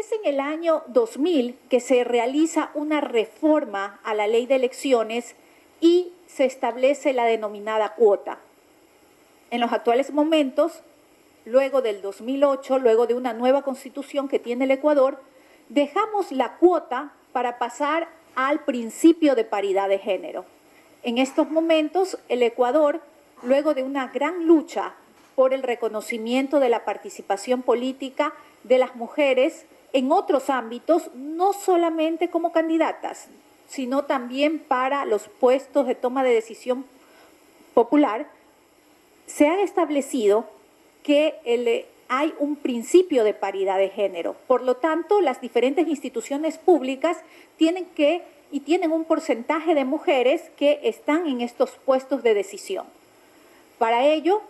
Es en el año 2000 que se realiza una reforma a la ley de elecciones y se establece la denominada cuota. En los actuales momentos, luego del 2008, luego de una nueva constitución que tiene el Ecuador, dejamos la cuota para pasar al principio de paridad de género. En estos momentos, el Ecuador, luego de una gran lucha por el reconocimiento de la participación política de las mujeres en otros ámbitos, no solamente como candidatas, sino también para los puestos de toma de decisión popular, se ha establecido que hay un principio de paridad de género. Por lo tanto, las diferentes instituciones públicas tienen un porcentaje de mujeres que están en estos puestos de decisión. Para ello,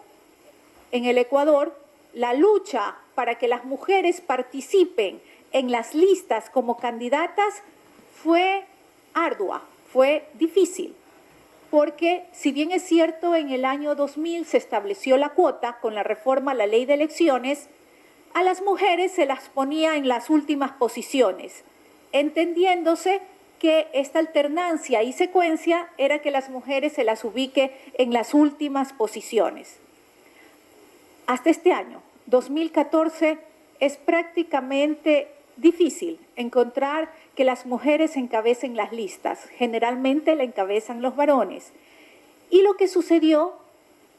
en el Ecuador, la lucha para que las mujeres participen en las listas como candidatas fue ardua, fue difícil, porque si bien es cierto en el año 2000 se estableció la cuota con la reforma a la ley de elecciones, a las mujeres se las ponía en las últimas posiciones, entendiéndose que esta alternancia y secuencia era que las mujeres se las ubique en las últimas posiciones. Hasta este año, 2014, es prácticamente difícil encontrar que las mujeres encabecen las listas. Generalmente la encabezan los varones. Y lo que sucedió,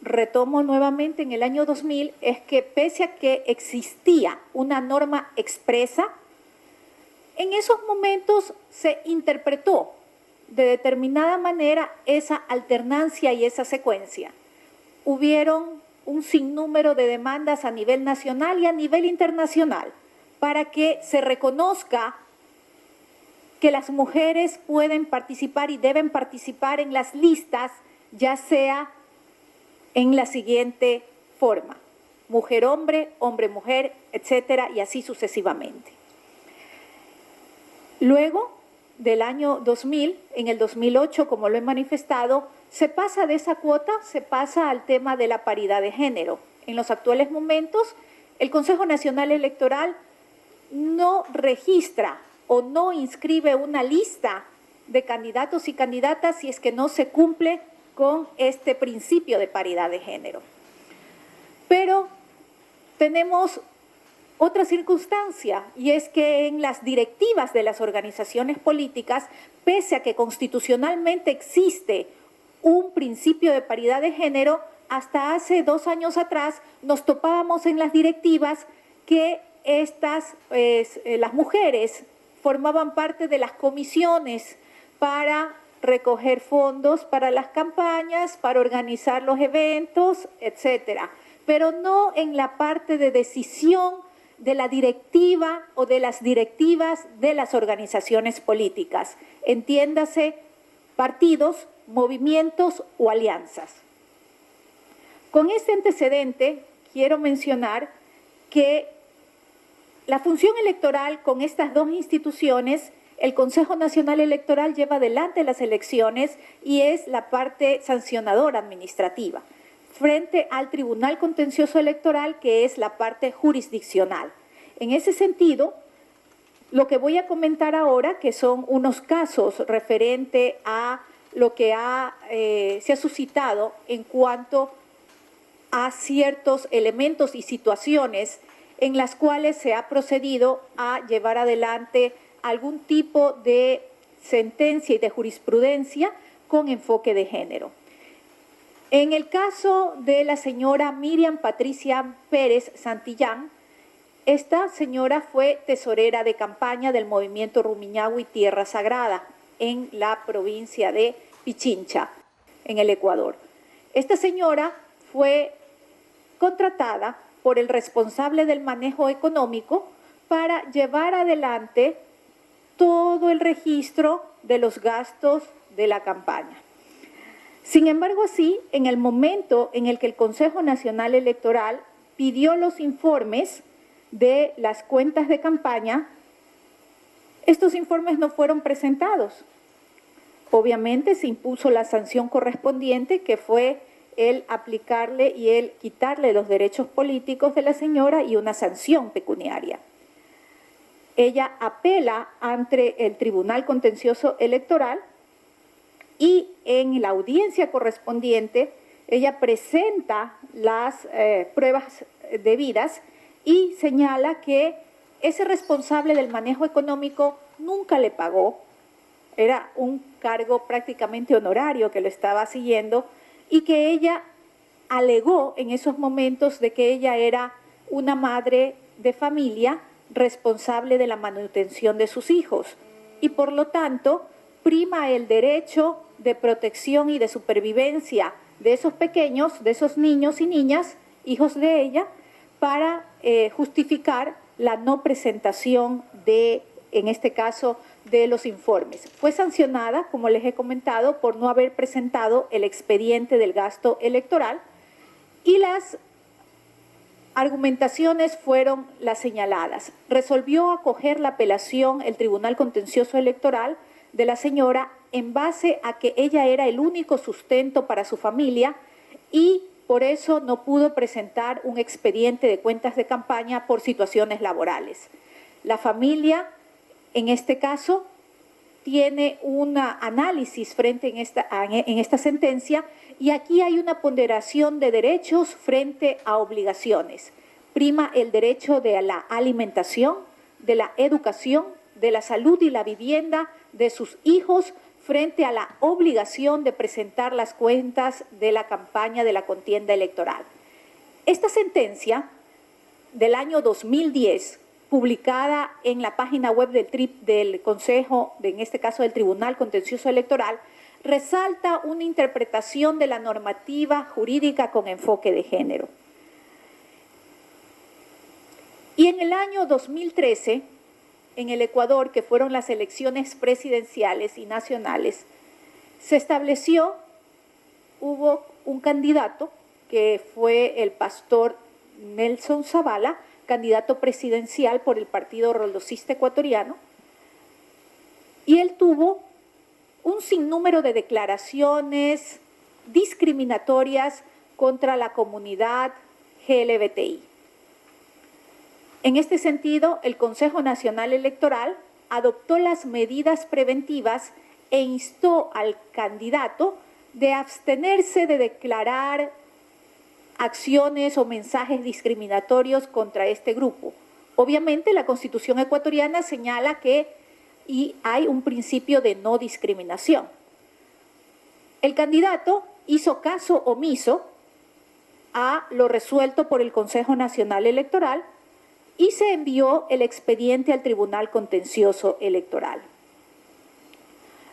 retomo nuevamente en el año 2000, es que pese a que existía una norma expresa, en esos momentos se interpretó de determinada manera esa alternancia y esa secuencia. Hubieron un sinnúmero de demandas a nivel nacional y a nivel internacional para que se reconozca que las mujeres pueden participar y deben participar en las listas, ya sea en la siguiente forma: mujer-hombre, hombre-mujer, etcétera, y así sucesivamente. Luego del año 2000, en el 2008, como lo he manifestado, se pasa de esa cuota, se pasa al tema de la paridad de género. En los actuales momentos, el Consejo Nacional Electoral no registra o no inscribe una lista de candidatos y candidatas si es que no se cumple con este principio de paridad de género. Pero tenemos otra circunstancia, y es que en las directivas de las organizaciones políticas, pese a que constitucionalmente existe un principio de paridad de género, hasta hace 2 años atrás nos topábamos en las directivas que las mujeres formaban parte de las comisiones para recoger fondos para las campañas, para organizar los eventos, etcétera, pero no en la parte de decisión de la directiva o de las directivas de las organizaciones políticas, entiéndase partidos, movimientos o alianzas. Con este antecedente quiero mencionar que la función electoral con estas dos instituciones, el Consejo Nacional Electoral lleva adelante las elecciones y es la parte sancionadora administrativa, frente al Tribunal Contencioso Electoral, que es la parte jurisdiccional. En ese sentido, lo que voy a comentar ahora, que son unos casos referente a lo que se ha suscitado en cuanto a ciertos elementos y situaciones en las cuales se ha procedido a llevar adelante algún tipo de sentencia y de jurisprudencia con enfoque de género. En el caso de la señora Miriam Patricia Pérez Santillán, esta señora fue tesorera de campaña del movimiento Rumiñahui Tierra Sagrada en la provincia de Pichincha, en el Ecuador. Esta señora fue contratada por el responsable del manejo económico para llevar adelante todo el registro de los gastos de la campaña. Sin embargo, así, en el momento en el que el Consejo Nacional Electoral pidió los informes de las cuentas de campaña, estos informes no fueron presentados. Obviamente se impuso la sanción correspondiente, que fue el aplicarle y el quitarle los derechos políticos de la señora y una sanción pecuniaria. Ella apela ante el Tribunal Contencioso Electoral y en la audiencia correspondiente ella presenta las pruebas debidas y señala que ese responsable del manejo económico nunca le pagó, era un cargo prácticamente honorario que lo estaba siguiendo, y que ella alegó en esos momentos de que ella era una madre de familia responsable de la manutención de sus hijos y por lo tanto prima el derecho de protección y de supervivencia de esos pequeños, de esos niños y niñas, hijos de ella, para justificar la no presentación de, en este caso, de los informes. Fue sancionada, como les he comentado, por no haber presentado el expediente del gasto electoral y las argumentaciones fueron las señaladas. Resolvió acoger la apelación el Tribunal Contencioso Electoral de la señora en base a que ella era el único sustento para su familia y por eso no pudo presentar un expediente de cuentas de campaña por situaciones laborales. La familia, en este caso, tiene un análisis frente en esta sentencia y aquí hay una ponderación de derechos frente a obligaciones. Prima el derecho de la alimentación, de la educación, de la salud y la vivienda de sus hijos frente a la obligación de presentar las cuentas de la campaña de la contienda electoral. Esta sentencia del año 2010, publicada en la página web del Consejo, en este caso del Tribunal Contencioso Electoral, resalta una interpretación de la normativa jurídica con enfoque de género. Y en el año 2013, en el Ecuador, que fueron las elecciones presidenciales y nacionales, se estableció, hubo un candidato que fue el pastor Nelson Zavala, candidato presidencial por el Partido Roldosista Ecuatoriano, y él tuvo un sinnúmero de declaraciones discriminatorias contra la comunidad LGBTI. En este sentido, el Consejo Nacional Electoral adoptó las medidas preventivas e instó al candidato de abstenerse de declarar acciones o mensajes discriminatorios contra este grupo. Obviamente, la Constitución ecuatoriana señala que hay un principio de no discriminación. El candidato hizo caso omiso a lo resuelto por el Consejo Nacional Electoral y se envió el expediente al Tribunal Contencioso Electoral.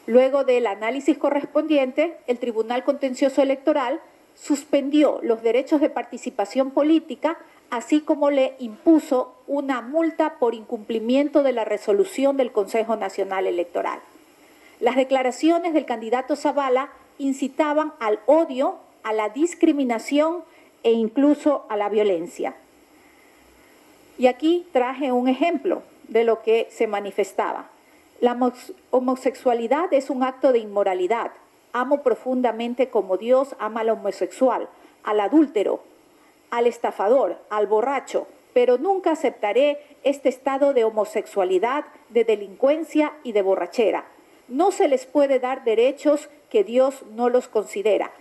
Luego del análisis correspondiente, el Tribunal Contencioso Electoral suspendió los derechos de participación política, así como le impuso una multa por incumplimiento de la resolución del Consejo Nacional Electoral. Las declaraciones del candidato Zavala incitaban al odio, a la discriminación e incluso a la violencia. Y aquí traje un ejemplo de lo que se manifestaba. La homosexualidad es un acto de inmoralidad. Amo profundamente como Dios ama al homosexual, al adúltero, al estafador, al borracho, pero nunca aceptaré este estado de homosexualidad, de delincuencia y de borrachera. No se les puede dar derechos que Dios no los considera.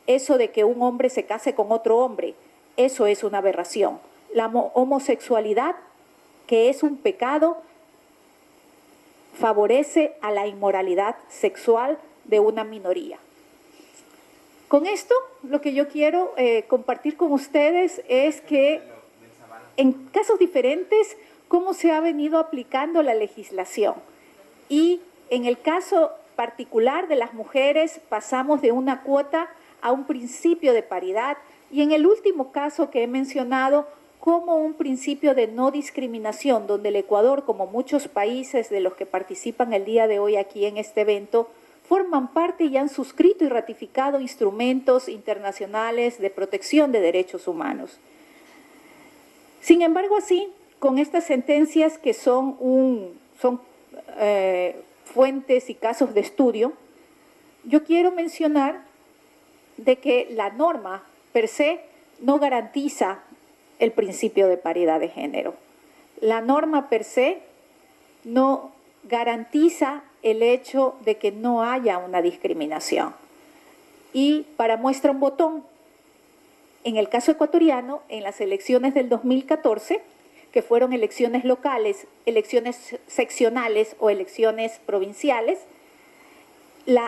Eso de que un hombre se case con otro hombre, eso es una aberración. La homosexualidad, que es un pecado, favorece a la inmoralidad sexual de una minoría. Con esto, lo que yo quiero compartir con ustedes es que en casos diferentes, cómo se ha venido aplicando la legislación. Y en el caso particular de las mujeres, pasamos de una cuota a un principio de paridad. Y en el último caso que he mencionado, como un principio de no discriminación, donde el Ecuador, como muchos países de los que participan el día de hoy aquí en este evento, forman parte y han suscrito y ratificado instrumentos internacionales de protección de derechos humanos. Sin embargo, así, con estas sentencias que son fuentes y casos de estudio, yo quiero mencionar de que la norma per se no garantiza el principio de paridad de género. La norma per se no garantiza el hecho de que no haya una discriminación. Y para muestra un botón, en el caso ecuatoriano, en las elecciones del 2014, que fueron elecciones locales, elecciones seccionales o elecciones provinciales,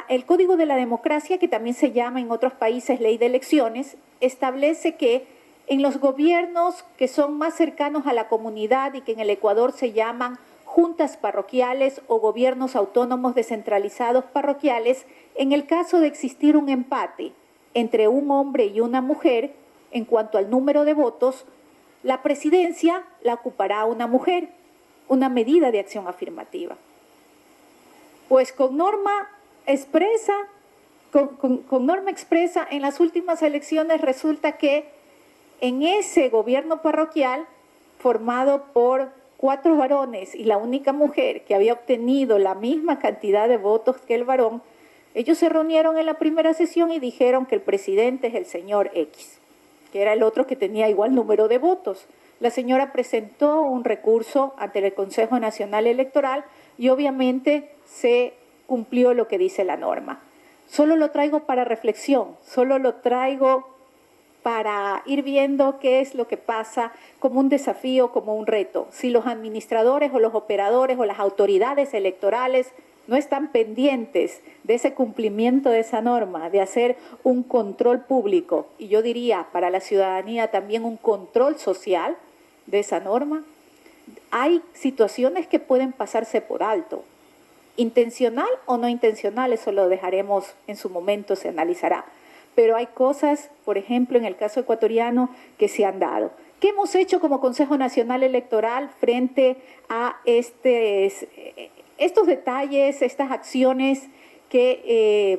el Código de la Democracia, que también se llama en otros países Ley de Elecciones, establece que en los gobiernos que son más cercanos a la comunidad y que en el Ecuador se llaman juntas parroquiales o gobiernos autónomos descentralizados parroquiales, en el caso de existir un empate entre un hombre y una mujer en cuanto al número de votos, la presidencia la ocupará una mujer, una medida de acción afirmativa. Pues con norma expresa, en las últimas elecciones resulta que en ese gobierno parroquial, formado por 4 varones y la única mujer que había obtenido la misma cantidad de votos que el varón, ellos se reunieron en la primera sesión y dijeron que el presidente es el señor X, que era el otro que tenía igual número de votos. La señora presentó un recurso ante el Consejo Nacional Electoral y obviamente se cumplió lo que dice la norma. Solo lo traigo para reflexión, solo lo traigo para ir viendo qué es lo que pasa como un desafío, como un reto. Si los administradores o los operadores o las autoridades electorales no están pendientes de ese cumplimiento de esa norma, de hacer un control público, y yo diría para la ciudadanía también un control social de esa norma, hay situaciones que pueden pasarse por alto. Intencional o no intencional, eso lo dejaremos en su momento, se analizará. Pero hay cosas, por ejemplo, en el caso ecuatoriano, que se han dado. ¿Qué hemos hecho como Consejo Nacional Electoral frente a estos detalles, estas acciones que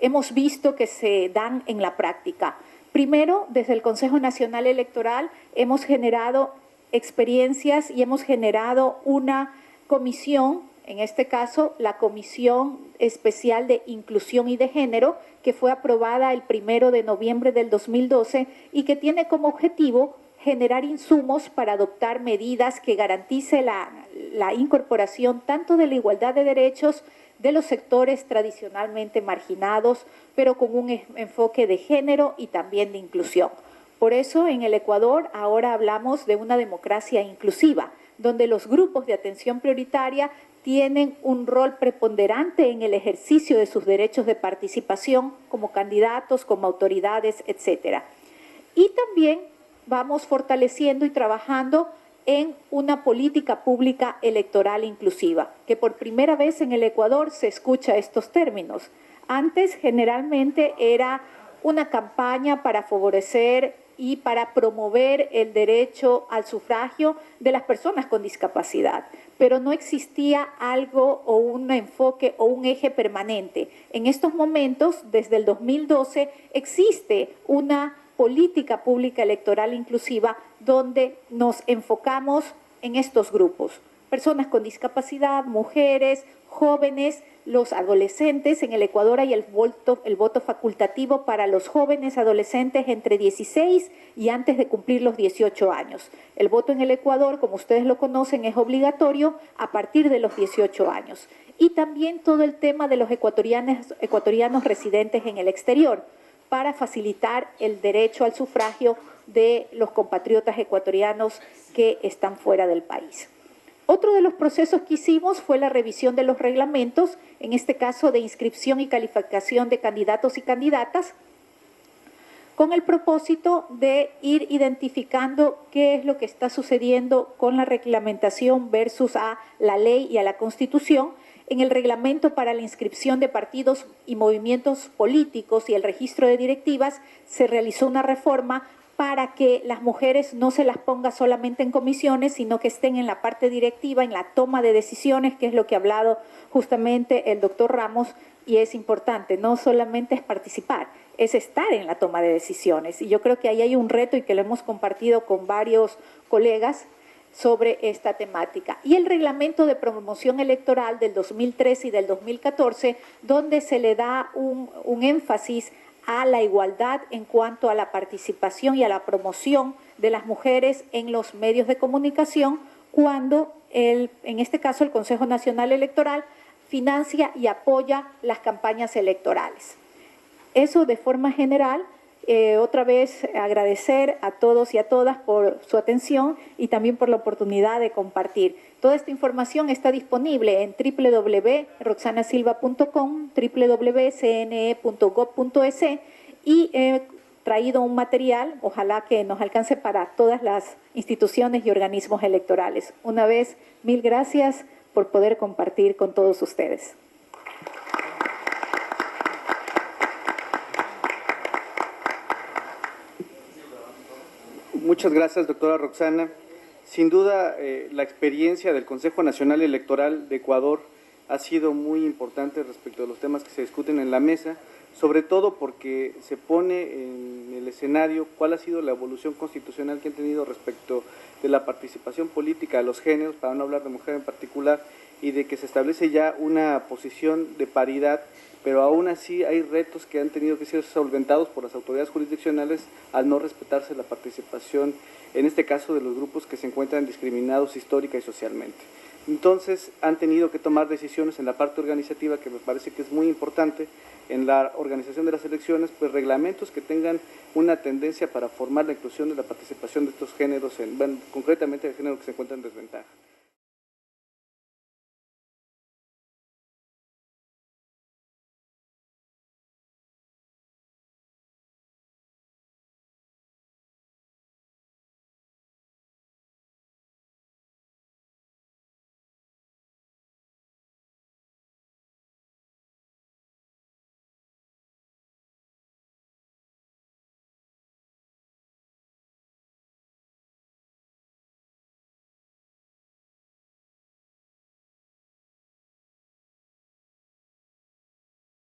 hemos visto que se dan en la práctica? Primero, desde el Consejo Nacional Electoral hemos generado experiencias y hemos generado una comisión, en este caso la Comisión Especial de Inclusión y de Género, que fue aprobada el 1 de noviembre del 2012 y que tiene como objetivo generar insumos para adoptar medidas que garantice la incorporación tanto de la igualdad de derechos de los sectores tradicionalmente marginados, pero con un enfoque de género y también de inclusión. Por eso en el Ecuador ahora hablamos de una democracia inclusiva, donde los grupos de atención prioritaria tienen un rol preponderante en el ejercicio de sus derechos de participación como candidatos, como autoridades, etc. Y también vamos fortaleciendo y trabajando en una política pública electoral inclusiva, que por primera vez en el Ecuador se escucha estos términos. Antes generalmente era una campaña para favorecer y para promover el derecho al sufragio de las personas con discapacidad, pero no existía algo o un enfoque o un eje permanente. En estos momentos, desde el 2012, existe una política pública electoral inclusiva donde nos enfocamos en estos grupos. Personas con discapacidad, mujeres, jóvenes, los adolescentes. En el Ecuador hay el voto facultativo para los jóvenes adolescentes entre 16 y antes de cumplir los 18 años. El voto en el Ecuador, como ustedes lo conocen, es obligatorio a partir de los 18 años. Y también todo el tema de los ecuatorianos residentes en el exterior, para facilitar el derecho al sufragio de los compatriotas ecuatorianos que están fuera del país. Otro de los procesos que hicimos fue la revisión de los reglamentos, en este caso de inscripción y calificación de candidatos y candidatas, con el propósito de ir identificando qué es lo que está sucediendo con la reglamentación versus a la ley y a la Constitución. En el reglamento para la inscripción de partidos y movimientos políticos y el registro de directivas se realizó una reforma para que las mujeres no se las ponga solamente en comisiones, sino que estén en la parte directiva, en la toma de decisiones, que es lo que ha hablado justamente el doctor Ramos, y es importante, no solamente es participar, es estar en la toma de decisiones. Y yo creo que ahí hay un reto y que lo hemos compartido con varios colegas sobre esta temática. Y el reglamento de promoción electoral del 2013 y del 2014, donde se le da un énfasis a la igualdad en cuanto a la participación y a la promoción de las mujeres en los medios de comunicación, cuando, en este caso, el Consejo Nacional Electoral financia y apoya las campañas electorales. Eso de forma general. Otra vez agradecer a todos y a todas por su atención y también por la oportunidad de compartir. Toda esta información está disponible en www.roxanasilva.com, www.cne.gov.es y he traído un material, ojalá que nos alcance para todas las instituciones y organismos electorales. Una vez, mil gracias por poder compartir con todos ustedes. Muchas gracias, doctora Roxana. Sin duda, la experiencia del Consejo Nacional Electoral de Ecuador ha sido muy importante respecto a los temas que se discuten en la mesa, sobre todo porque se pone en el escenario cuál ha sido la evolución constitucional que han tenido respecto de la participación política a los géneros, para no hablar de mujer en particular, y de que se establece ya una posición de paridad, pero aún así hay retos que han tenido que ser solventados por las autoridades jurisdiccionales al no respetarse la participación, en este caso de los grupos que se encuentran discriminados histórica y socialmente. Entonces han tenido que tomar decisiones en la parte organizativa, que me parece que es muy importante, en la organización de las elecciones, pues reglamentos que tengan una tendencia para formar la inclusión de la participación de estos géneros, concretamente de géneros que se encuentran en desventaja.